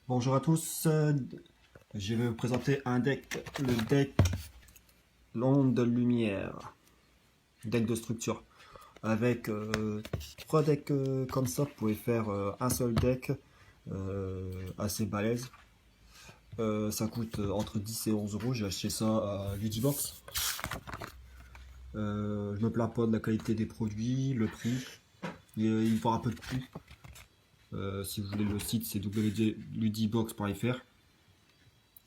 Bonjour à tous, je vais vous présenter un deck, le deck L'onde de lumière, deck de structure. Avec trois decks comme ça, vous pouvez faire un seul deck assez balèze. Ça coûte entre 10 et 11 euros, j'ai acheté ça à Ludibox. Je me plains pas de la qualité des produits, le prix, il faut un peu de tout. Si vous voulez le site, c'est www.ludibox.fr,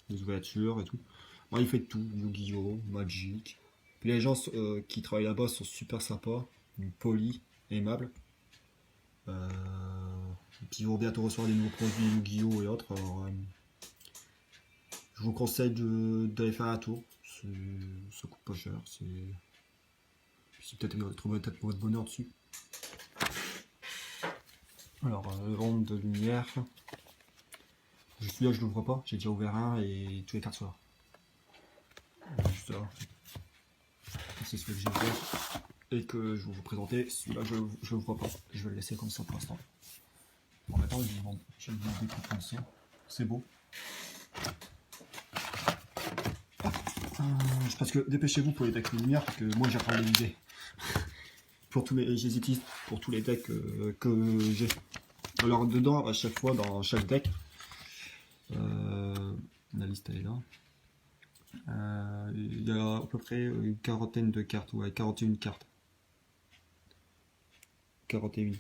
les ouvertures et tout. Bon, il fait tout, Yu-Gi-Oh, Magic. Puis les gens qui travaillent là-bas sont super sympas, polis, aimables. Euh, puis ils vont bientôt recevoir des nouveaux produits Yu-Gi-Oh et autres. Alors, je vous conseille d'aller faire un tour. Ça coûte pas cher. C'est peut-être trouver peut-être pour votre bonheur dessus. Alors, ronde de lumière. Celui-là, je l'ouvre pas. J'ai déjà ouvert un et tous les cartes sont là. Juste ça. C'est celui que j'ai ouvert et que je vais vous présenter. Celui-là, je ne le vois pas. Je vais le laisser comme ça pour l'instant. Bon, maintenant, je vais vous découper comme ça. C'est beau. Je pense que dépêchez-vous pour les decks de lumière, parce que moi, j'ai pas les idées. J'hésite pour tous les decks que j'ai. Alors, dedans, à chaque fois, dans chaque deck, la liste elle est là. Il y a à peu près une quarantaine de cartes, ouais, 41 cartes. 41.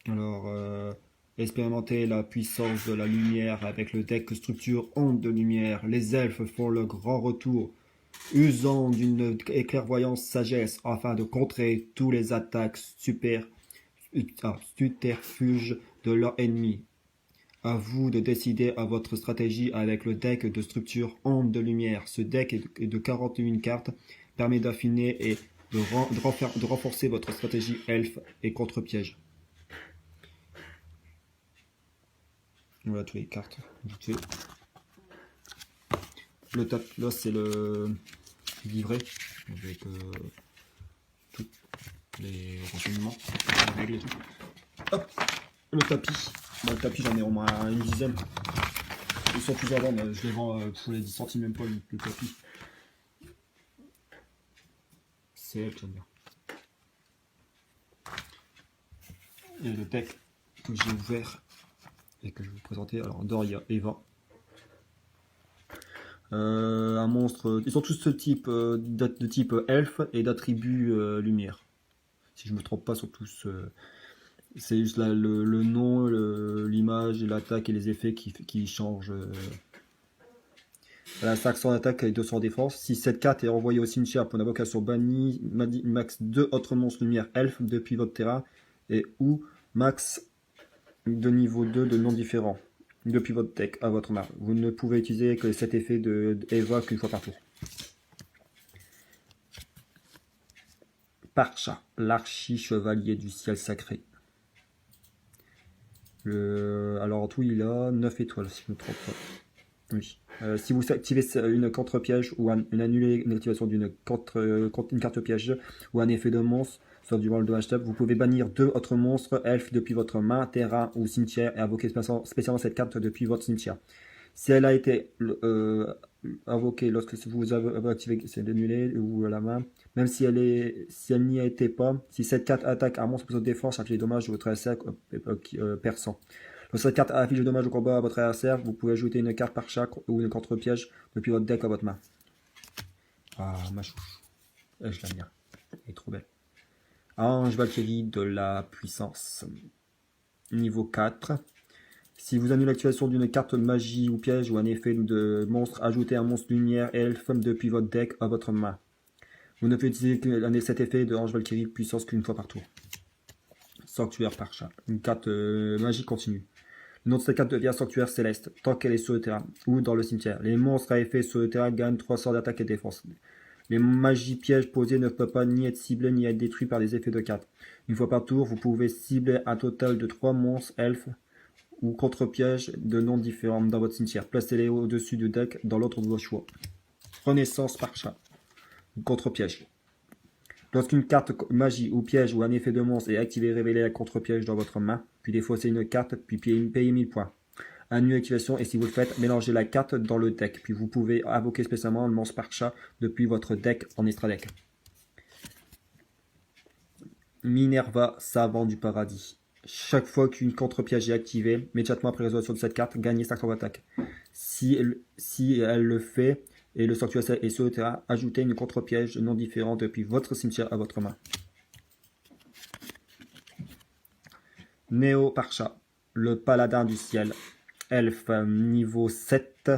Alors, expérimentez la puissance de la lumière avec le deck structure onde de lumière. Les elfes font le grand retour, usant d'une clairvoyance sagesse afin de contrer tous les attaques subterfuges de leurs ennemis. À vous de décider à votre stratégie avec le deck de structure onde de lumière. Ce deck est de 41 cartes, permet d'affiner et de renforcer votre stratégie elfe et contre-piège. Voilà toutes les cartes. Le tapis, là c'est le livret avec tous les renseignements, les règles et tout. Hop, le tapis. Bon, le tapis j'en ai au moins une dizaine. Ils sont plus à vendre, je les vends pour les 10 centimes même pas le tapis. C'est elle que j'aime bien. Et le deck que j'ai ouvert et que je vais vous présenter, alors dehors il y a Eva. Un monstre, ils sont tous ce type de type elfe et d'attribut lumière. Si je me trompe pas, ils sont tous. C'est juste là, le nom, l'image, l'attaque et les effets qui changent. Voilà, 500 d'attaque et 200 défense. Si cette carte est envoyée au cimetière pour une invocation bannie, max 2 autres monstres lumière elfe depuis votre terrain et ou max de niveau 2 de noms différents depuis votre deck à votre main. Vous ne pouvez utiliser que cet effet de Eva qu'une fois par tour. Parcha, l'archi-chevalier du ciel sacré. Alors en tout il a 9 étoiles si je ne me trompe pas. Oui. Si vous activez une contre-piège ou une activation d'une carte piège ou un effet de monstre, sauf du rôle de hashtag, vous pouvez bannir 2 autres monstres elfes depuis votre main, terrain ou cimetière et invoquer spécialement cette carte depuis votre cimetière. Si elle a été invoquée lorsque vous avez activé, c'est annulé ou la main, même si elle n'y a été pas, si cette carte attaque un monstre pour de défense, affiche les dommages de votre adversaire perçant. Lorsque cette carte affiche le dommage au combat à votre adversaire, vous pouvez ajouter une carte par chaque ou une contre-piège depuis votre deck à votre main. Ah, ma chouche. Je l'aime bien. Elle est trop belle. Ange Valkyrie de la puissance. Niveau 4. Si vous annulez l'activation d'une carte magie ou piège ou un effet de monstre, ajoutez un monstre lumière elfe depuis votre deck à votre main. Vous ne pouvez utiliser cet effet de Ange Valkyrie puissance qu'une fois par tour. Sanctuaire par chat. Une carte magie continue. Le nom de cette carte devient Sanctuaire Céleste, tant qu'elle est sur le terrain, ou dans le cimetière. Les monstres à effet sur le terrain gagnent 300 d'attaque et défense. Les magies pièges posées ne peuvent pas ni être ciblées ni être détruits par des effets de cartes. Une fois par tour, vous pouvez cibler un total de 3 monstres elfes ou contre-pièges de noms différents dans votre cimetière. Placez-les au-dessus du deck dans l'ordre de vos choix. Renaissance par chat. Contre-piège. Lorsqu'une carte magie ou piège ou un effet de monstre est activé, révélez un contre-piège dans votre main, puis défaussez une carte, puis payez 1000 points. Annulez l'activation et si vous le faites, mélangez la carte dans le deck, puis vous pouvez invoquer spécialement le monstre Parcha depuis votre deck en extra deck. Minerva, savant du paradis. Chaque fois qu'une contre-piège est activée, immédiatement après résolution de cette carte, gagnez 500 d'attaque. Si elle le fait et le sanctuaire est sur le terrain, ajoutez une contre-piège non différente depuis votre cimetière à votre main. Néo Parcha, le paladin du ciel. Elfe, niveau 7.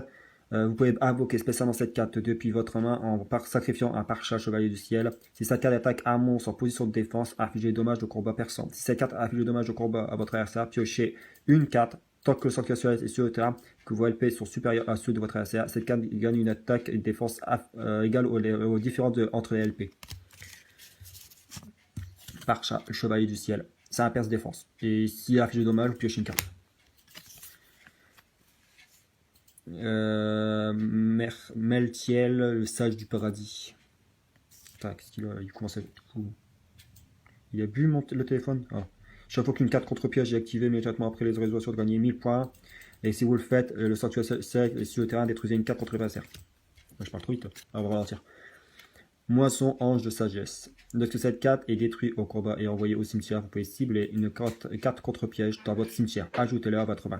Vous pouvez invoquer spécialement cette carte depuis votre main en sacrifiant un Parcha chevalier du ciel. Si cette carte attaque un monstre en position de défense, infligez des dommages de combat perçant. Si cette carte inflige des dommages de combat à votre adversaire, piochez une carte. Tant que le sanctuaire est sur le terrain, que vos LP sont supérieurs à ceux de votre adversaire, cette carte gagne une attaque et une défense égale aux différences entre les LP. Parcha, le chevalier du ciel. Ça perce défense. Et s'il inflige des dommages, vous piochez une carte. Meltiel, le sage du paradis. Qu'est-ce qu'il a? Il commence à être fou. Il a bu le téléphone. Chaque fois qu'une carte contre-piège est activée immédiatement après les résolutions de gagner 1000 points. Et si vous le faites, le sanctuaire est sur le terrain, détruisez une carte contre l'adversaire. Je parle trop vite. On va ralentir. Moisson, ange de sagesse. Lorsque cette carte est détruite au combat et envoyée au cimetière, vous pouvez cibler une carte contre-piège dans votre cimetière. Ajoutez-la à votre main.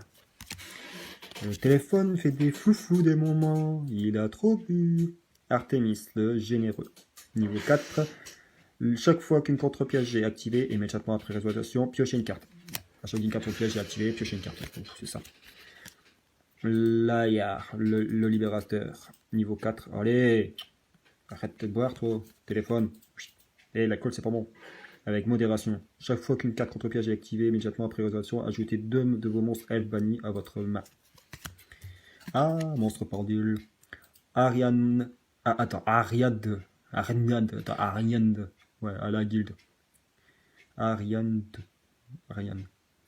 Le téléphone fait des flouflous des moments, il a trop bu. Artemis, le généreux. Niveau 4. Chaque fois qu'une contre-piège est activée, immédiatement après résolution, piochez une carte. À chaque fois qu'une contre-piège est activée, piochez une carte. C'est ça. Layar, le libérateur. Niveau 4. Allez, arrête de boire, toi. Téléphone. Et la colle, c'est pas bon. Avec modération. Chaque fois qu'une carte contre-piège est activée, immédiatement après résolution, ajoutez 2 de vos monstres elfes bannis à votre main. Ah, monstre pendule. Ariane. Ah, attends, Ariade. Ariane. Ouais, à la guilde. Ariane.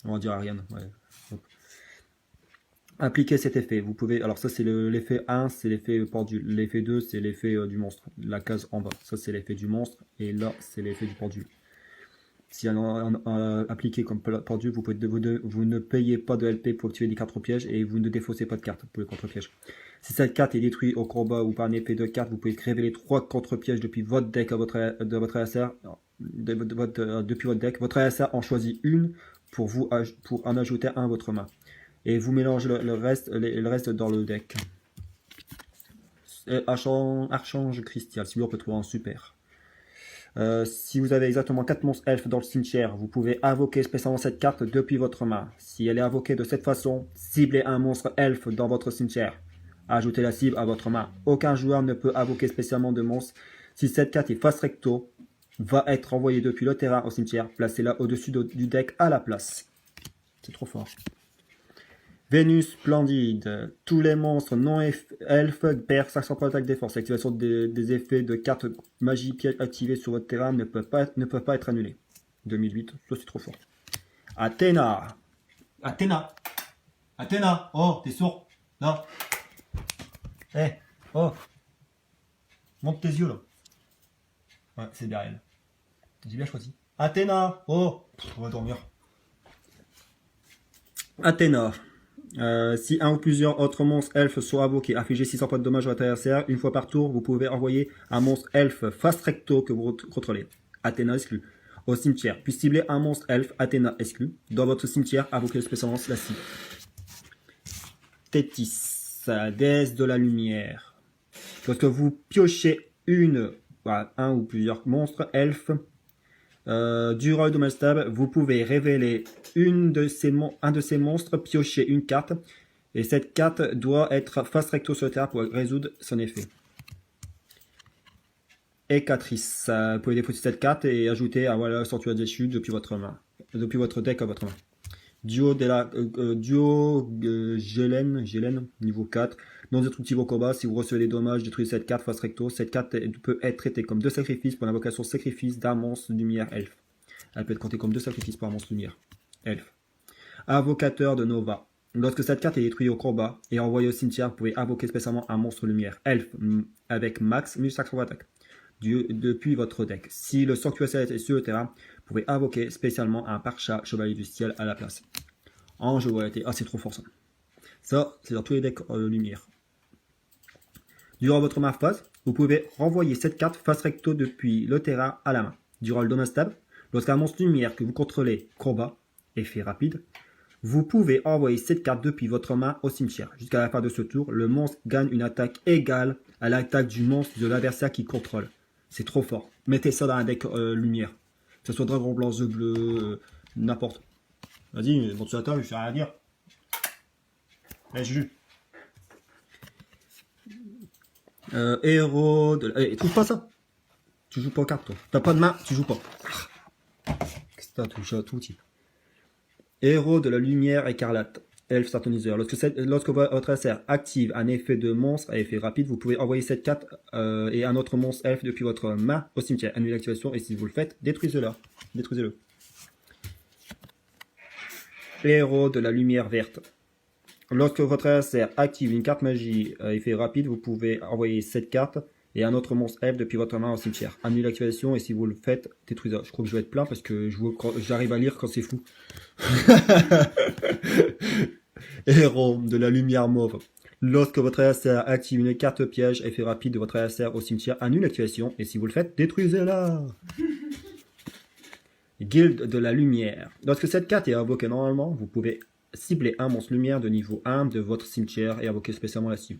On va dire Ariane. Ouais. Donc, appliquez cet effet. Vous pouvez. Alors, ça, c'est l'effet 1, c'est l'effet pendule. L'effet 2, c'est l'effet du monstre. La case en bas. Ça, c'est l'effet du monstre. Et là, c'est l'effet du pendule. Si appliqué comme pendule, vous ne payez pas de LP pour activer des cartes au piège et vous ne défaussez pas de cartes pour les contre-pièges. Si cette carte est détruite au combat ou par un effet de carte, vous pouvez révéler 3 contre-pièges depuis votre deck de votre adversaire. Depuis votre deck, votre adversaire en choisit une pour en ajouter un à votre main. Et vous mélangez le reste dans le deck. Archange Christial, si on peut trouver un super. Si vous avez exactement 4 monstres elfes dans le cimetière, vous pouvez invoquer spécialement cette carte depuis votre main. Si elle est invoquée de cette façon, ciblez un monstre elfe dans votre cimetière. Ajoutez la cible à votre main. Aucun joueur ne peut invoquer spécialement de monstre. Si cette carte est face recto, va être envoyée depuis le terrain au cimetière. Placez-la au-dessus du deck à la place. C'est trop fort. Vénus splendide. Tous les monstres non elfes perdent 500 points d'attaque défense. L'activation des effets de cartes magie piège activées sur votre terrain ne peuvent pas être annulés. 2008, ça c'est trop fort. Athéna. Oh, t'es sourd? Non. Oh. Monte tes yeux là. Ouais, c'est bien elle. J'ai bien choisi. Athéna. Oh. On va dormir. Athéna. Si un ou plusieurs autres monstres elfes sont invoqués, infligez 600 points de dommages à votre adversaire. Une fois par tour, vous pouvez envoyer un monstre elfe face recto que vous contrôlez. Athéna exclu. Au cimetière, puis cibler un monstre elfe, Athéna exclu. Dans votre cimetière, invoquez spécialement la cible. Tétis, déesse de la lumière. Lorsque vous piochez un ou plusieurs monstres elfes du royaume de Malstab, vous pouvez révéler un de ces monstres, piocher une carte, et cette carte doit être face recto sur le terrain pour résoudre son effet. Hécatrice, vous pouvez défausser cette carte et ajouter un sanctuaire déchu depuis votre deck à votre main. Duo Gélène, niveau 4. Non destructive au combat, si vous recevez des dommages, détruisez cette carte face recto. Cette carte peut être traitée comme 2 sacrifices pour l'invocation sacrifice d'un monstre lumière elfe. Elle peut être comptée comme 2 sacrifices par un monstre lumière elfe. Invocateur de Nova. Lorsque cette carte est détruite au combat et envoyée au cimetière, vous pouvez invoquer spécialement un monstre lumière elfe avec max 1500 attaque. depuis votre deck. Si le Sanctuaire Céleste est sur le terrain, vous pouvez invoquer spécialement un Parcha Chevalier du Ciel à la place. En jeu royauté. Ah, c'est trop fort ça. Ça, c'est dans tous les decks lumière. Durant votre main phase, vous pouvez renvoyer cette carte face recto depuis le terrain à la main. Durant le domaine stable, lorsqu'un monstre lumière que vous contrôlez combat, effet rapide, vous pouvez envoyer cette carte depuis votre main au cimetière. Jusqu'à la fin de ce tour, le monstre gagne une attaque égale à l'attaque du monstre de l'adversaire qui contrôle. C'est trop fort. Mettez ça dans un deck lumière. Que ce soit dragon blanc, œuf bleu, n'importe. Vas-y, monte sur la table, je fais rien à dire. Allez, Juju. Héros de... Eh, trouve pas ça. Tu joues pas aux cartes, toi. T'as pas de main, tu joues pas. Qu'est-ce que t'as touché à tout type. Héros de la lumière écarlate. Elfe Sartoniseur. Lorsque votre adversaire active un effet de monstre à effet rapide, vous pouvez envoyer cette carte et un autre monstre elfe depuis votre main au cimetière. Annulez l'activation et si vous le faites, détruisez-le. Détruisez-le. Héros de la lumière verte. Lorsque votre adversaire active une carte magie à effet rapide, vous pouvez envoyer cette carte et un autre monstre elfe depuis votre main au cimetière. Annulez l'activation et si vous le faites, détruisez-le. Je crois que je vais être plein parce que j'arrive à lire quand c'est flou. Héros de la lumière mauve. Lorsque votre adversaire active une carte piège, effet rapide de votre adversaire au cimetière, annule l'activation et si vous le faites, détruisez-la. Guilde de la lumière. Lorsque cette carte est invoquée normalement, vous pouvez cibler un monstre lumière de niveau 1 de votre cimetière et invoquer spécialement la cible.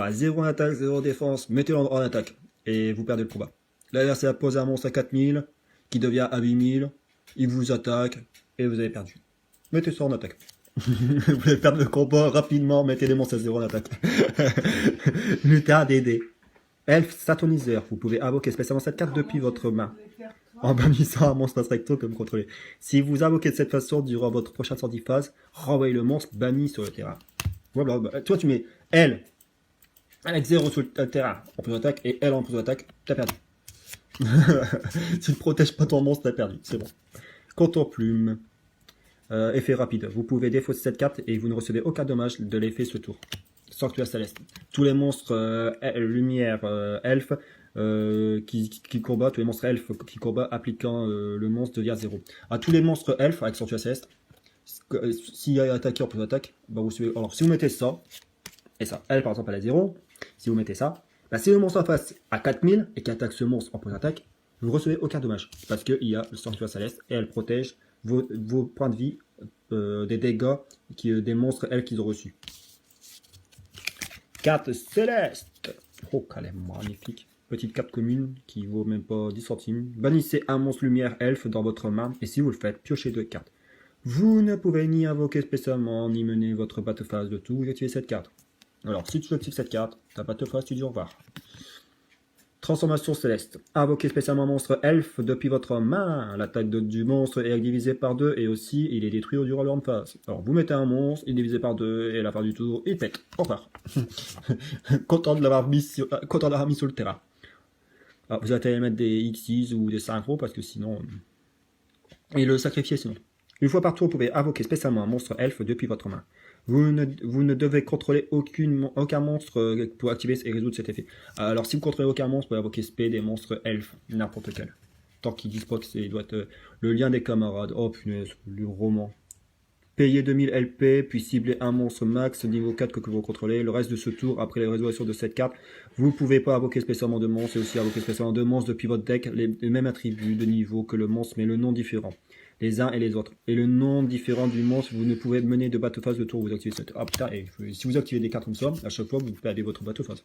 0 en attaque, 0 en défense, mettez-le en attaque et vous perdez le combat. L'adversaire pose un monstre à 4000 qui devient à 8000, il vous attaque et vous avez perdu. Mettez ça en attaque. Vous voulez perdre le combat rapidement, mettez les monstres à 0 en attaque. Lutin DD. Elfe Satoniseur. Vous pouvez invoquer spécialement cette carte depuis votre main en bannissant un monstre recto que vous contrôlez. Si vous invoquez de cette façon durant votre prochaine sortie phase, renvoyez le monstre banni sur le terrain. Voilà, toi tu mets L avec 0 sur le terrain en plus d'attaque et L en plus d'attaque, t'as perdu. Tu ne protèges pas ton monstre, t'as perdu, c'est bon. Contour plume. Effet rapide. Vous pouvez défausser cette carte et vous ne recevez aucun dommage de l'effet ce tour. Sanctuaire Céleste. Tous les monstres lumière elfe qui combattent, tous les monstres elfes qui combattent appliquant le monstre devient 0. À tous les monstres elfes avec Sanctuaire Céleste, s'il y a attaqué en plus d'attaque, vous recevez. Alors si vous mettez ça, et ça, elle par exemple elle a 0, si vous mettez ça, si le monstre en face a 4000 et qui attaque ce monstre en plus d'attaque, vous ne recevez aucun dommage. Parce qu'il y a le Sanctuaire Céleste et elle protège vos points de vie des dégâts des monstres elfes qu'ils ont reçus. Carte céleste. Oh, qu'elle est magnifique. Petite carte commune qui vaut même pas 10 centimes. Bannissez un monstre lumière elfe dans votre main et si vous le faites, piochez 2 cartes. Vous ne pouvez ni invoquer spécialement ni mener votre batte phase de tout, vous activez cette carte. Alors, si tu actives cette carte, ta batte phase, tu dis au revoir. Transformation céleste. Invoquez spécialement un monstre elfe depuis votre main. L'attaque du monstre est divisée par 2 et aussi il est détruit durant le round phase. Alors vous mettez un monstre, il est divisé par 2 et à la fin du tour, il pète. Au revoir. Content de l'avoir mis sur le terrain. Alors vous allez mettre des X6 ou des synchros parce que sinon... Et le sacrifier sinon. Une fois par tour, vous pouvez invoquer spécialement un monstre elfe depuis votre main. Vous ne devez contrôler aucun monstre pour activer et résoudre cet effet. Alors si vous contrôlez aucun monstre, vous pouvez invoquer SP des monstres elfes, n'importe quel. Tant qu'ils disent pas que c'est doit être le lien des camarades. Oh punaise, le roman. Payez 2000 LP, puis ciblez un monstre max niveau 4 que vous contrôlez. Le reste de ce tour, après les résolutions de cette carte, vous ne pouvez pas invoquer spécialement de monstres et aussi invoquer spécialement de monstres depuis votre deck, les mêmes attributs de niveau que le monstre, mais le nom différent. Les uns et les autres. Et le nom différent du monstre, vous ne pouvez mener de bateau phase de tour où vous activez cette. Ah putain, et si vous activez des cartes comme ça, à chaque fois vous perdez votre bateau phase.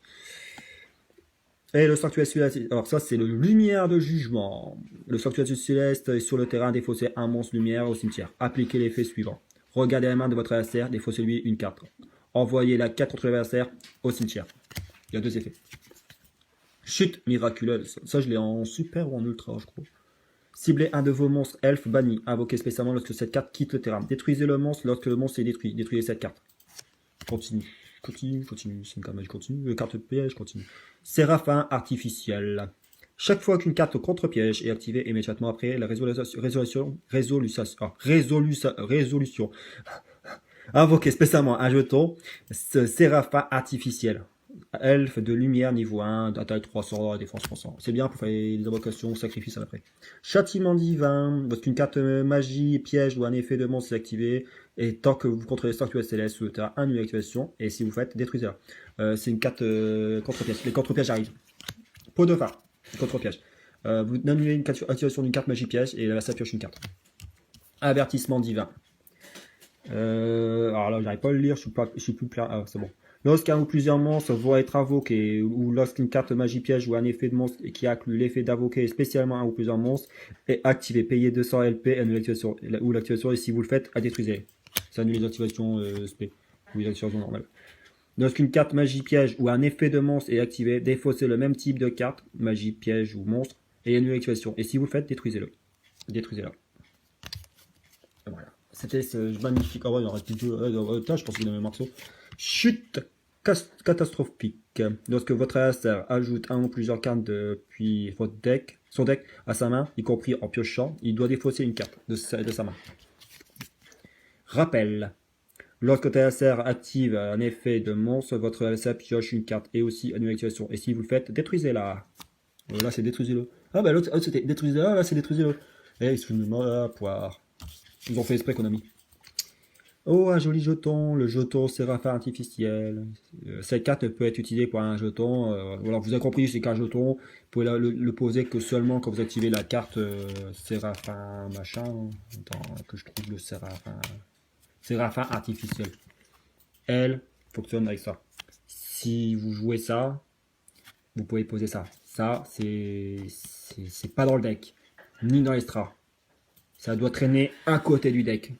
Et le sanctuaire céleste, alors ça c'est le lumière de jugement. Le sanctuaire céleste est sur le terrain, défaussez un monstre lumière au cimetière. Appliquez l'effet suivant. Regardez la main de votre adversaire, défaussez-lui une carte. Envoyez la carte contre l'adversaire au cimetière. Il y a 2 effets. Chute miraculeuse. Ça je l'ai en super ou en ultra je crois. Ciblez un de vos monstres elfes bannis. Invoquez spécialement lorsque cette carte quitte le terrain. Détruisez le monstre lorsque le monstre est détruit. Détruisez cette carte. Continue. C'est une carte magique continue. Carte piège continue. Séraphin artificiel. Chaque fois qu'une carte contre-piège est activée immédiatement après la résolution. Invoquez spécialement un jeton. Séraphin artificiel. Elfe de lumière niveau 1, attaque 300, défense 300. C'est bien pour faire les invocations, sacrifices à l'après. Châtiment divin, lorsqu'une carte magie, piège ou un effet de monstre est activé, et tant que vous contrôlez statues célestes, vous avez un nulle activation, et si vous faites, détruisez-la. C'est une carte contre-piège. Les contre-pièges arrivent. Pot de phare, contre-piège. Vous annulez une activation d'une carte magie piège, et là, ça pioche une carte. Avertissement divin. Alors là, j'arrive pas à le lire, je suis plus clair. Ah, c'est bon. Lorsqu'un ou plusieurs monstres vont être invoqués, ou lorsqu'une carte magie piège ou un effet de monstre qui inclut l'effet d'invoquer spécialement un ou plusieurs monstres est activé, payez 200 LP, annulez l'activation, ou l'activation, et si vous le faites, à détruire. Ça annule les activations SP, ou les activations normales. Lorsqu'une carte magie piège ou un effet de monstre est activé, défaussez le même type de carte, magie piège ou monstre, et annulez l'activation. Et si vous le faites, détruisez-le. Détruisez-le. Voilà. C'était ce magnifique. Oh ouais, il en reste plus deux. Je pense qu'il y a le même morceau. Chute catastrophique. Lorsque votre adversaire ajoute un ou plusieurs cartes depuis votre deck, son deck à sa main, y compris en piochant, il doit défausser une carte de sa main. Rappel. Lorsque votre adversaire active un effet de monstre, votre adversaire pioche une carte et aussi annule l'activation. Et si vous le faites, détruisez-la. Là, c'est détruisez-le. Ah bah l'autre, c'était détruisez-le. Ah là, c'est détruisez-le. Eh, il se fout de moi, poire. Ils ont fait esprit Konami. Oh, un joli jeton, le jeton séraphin artificiel. Cette carte peut être utilisée pour un jeton. Alors, vous avez compris, c'est qu'un jeton, vous pouvez le poser que seulement quand vous activez la carte séraphin machin. Attends, que je trouve le séraphin artificiel. Elle fonctionne avec ça. Si vous jouez ça, vous pouvez poser ça. Ça, c'est pas dans le deck, ni dans l'extra. Ça doit traîner à côté du deck.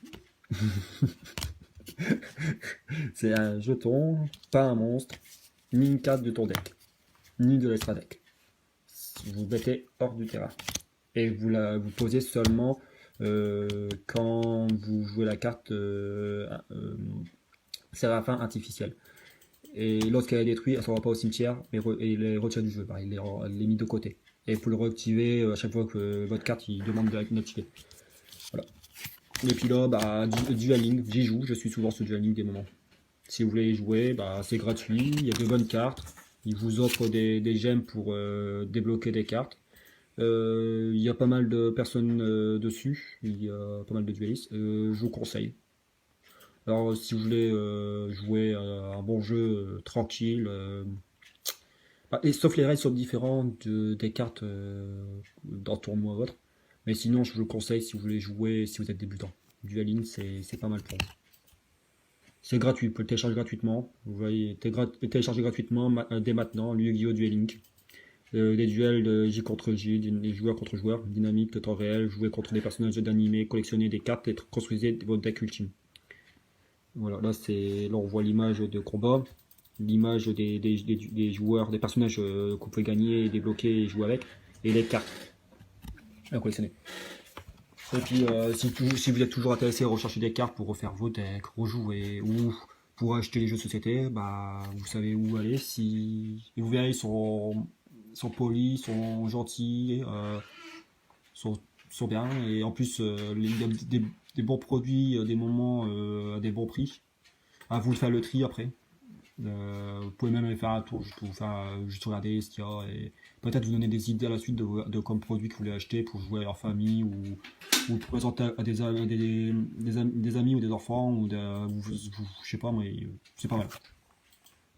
C'est un jeton, pas un monstre, ni une carte de ton deck, ni de l'extra deck. Vous mettez hors du terrain. Et vous posez seulement quand vous jouez la carte Séraphin artificiel. Et lorsqu'elle est détruite, elle ne sera pas au cimetière, mais il les retire du jeu. Il les met de côté. Et vous le réactiver à chaque fois que votre carte il demande d'activer. Voilà. Et puis là, Dueling, j'y joue, je suis souvent sur Dueling des moments. Si vous voulez y jouer, c'est gratuit, il y a de bonnes cartes. Il vous offre des gemmes pour débloquer des cartes. Il y a pas mal de personnes dessus, il y a pas mal de duellistes. Je vous conseille. Alors, si vous voulez jouer un bon jeu tranquille, et sauf les règles sont différentes des cartes dans tournoi ou autre. Mais sinon, je vous le conseille si vous voulez jouer, si vous êtes débutant. Dueling, c'est pas mal pour vous. C'est gratuit, vous pouvez le télécharger gratuitement. Vous voyez, télécharger gratuitement dès maintenant, Yu-Gi-Oh! Dueling. Des duels de J contre J, des joueurs contre joueurs, dynamique, de temps réel, jouer contre des personnages d'animé, collectionner des cartes et construisez votre deck ultime. Voilà, là on voit l'image de combat, l'image des joueurs, des personnages que vous pouvez gagner, débloquer et jouer avec, et les cartes à collectionner. Et puis si vous êtes toujours intéressé à rechercher des cartes pour refaire vos decks, rejouer ou pour acheter les jeux de société, vous savez où aller. Et vous verrez, ils sont polis, sont gentils, sont bien. Et en plus, il y a des bons produits, des moments à des bons prix. À vous de faire le tri après. Vous pouvez même aller faire un tour, juste regarder ce qu'il y a et peut-être vous donner des idées à la suite de comme produits que vous voulez acheter pour jouer à leur famille ou présenter à des amis ou des enfants ou je sais pas, mais c'est pas mal.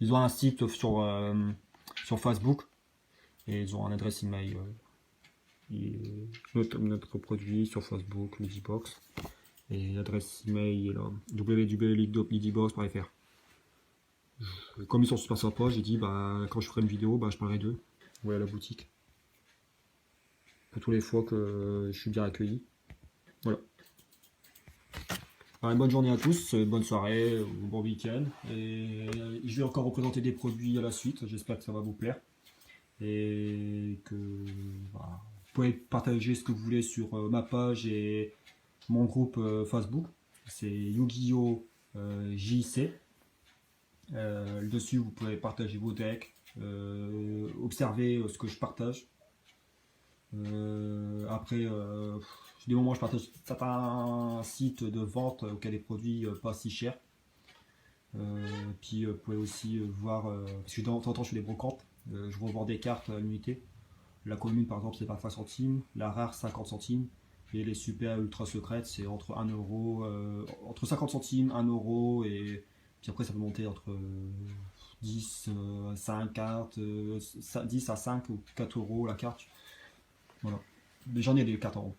Ils ont un site sur Facebook et ils ont un adresse email. Notre produit sur Facebook, Lidibox. Et l'adresse email est là, www.lidibox.fr. Comme ils sont super sympas, j'ai dit quand je ferai une vidéo, je parlerai d'eux. Voilà la boutique. Pour toutes les fois que je suis bien accueilli. Voilà. Alors, une bonne journée à tous, bonne soirée ou bon week-end. Et je vais encore représenter des produits à la suite. J'espère que ça va vous plaire. Et que vous pouvez partager ce que vous voulez sur ma page et mon groupe Facebook. C'est Yu-Gi-Oh! JC. Dessus, vous pouvez partager vos decks, observer ce que je partage. Après, des moments, je partage certains sites de vente auxquels des produits pas si chers. Puis vous pouvez aussi voir, parce que de temps en temps je fais des brocantes, je revends des cartes à l'unité. La commune par exemple c'est 25 centimes, la rare 50 centimes, et les super ultra secrètes c'est entre 1 euro, entre 50 centimes, 1 euro, et puis après ça peut monter entre 10, 5 cartes, 10 à 5 ou 4 euros la carte. Voilà. Mais j'en ai des cartes en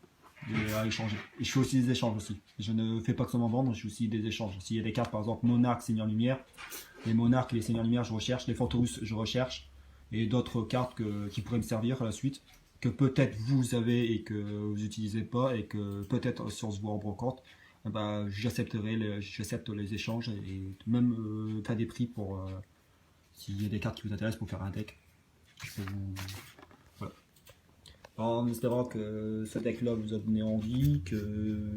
à échanger. Et je fais aussi des échanges aussi. Je ne fais pas que seulement vendre, je fais aussi des échanges. S'il y a des cartes par exemple Monarque, Seigneur Lumière, les Monarques et les Seigneurs Lumière je recherche, les Fantaurus je recherche, et d'autres cartes qui pourraient me servir à la suite, que peut-être vous avez et que vous n'utilisez pas, et que peut-être si on se voit en brocante, bah, j'accepte les échanges et même faire des prix pour s'il y a des cartes qui vous intéressent pour faire un deck. Voilà. En espérant que ce deck là vous a donné envie, que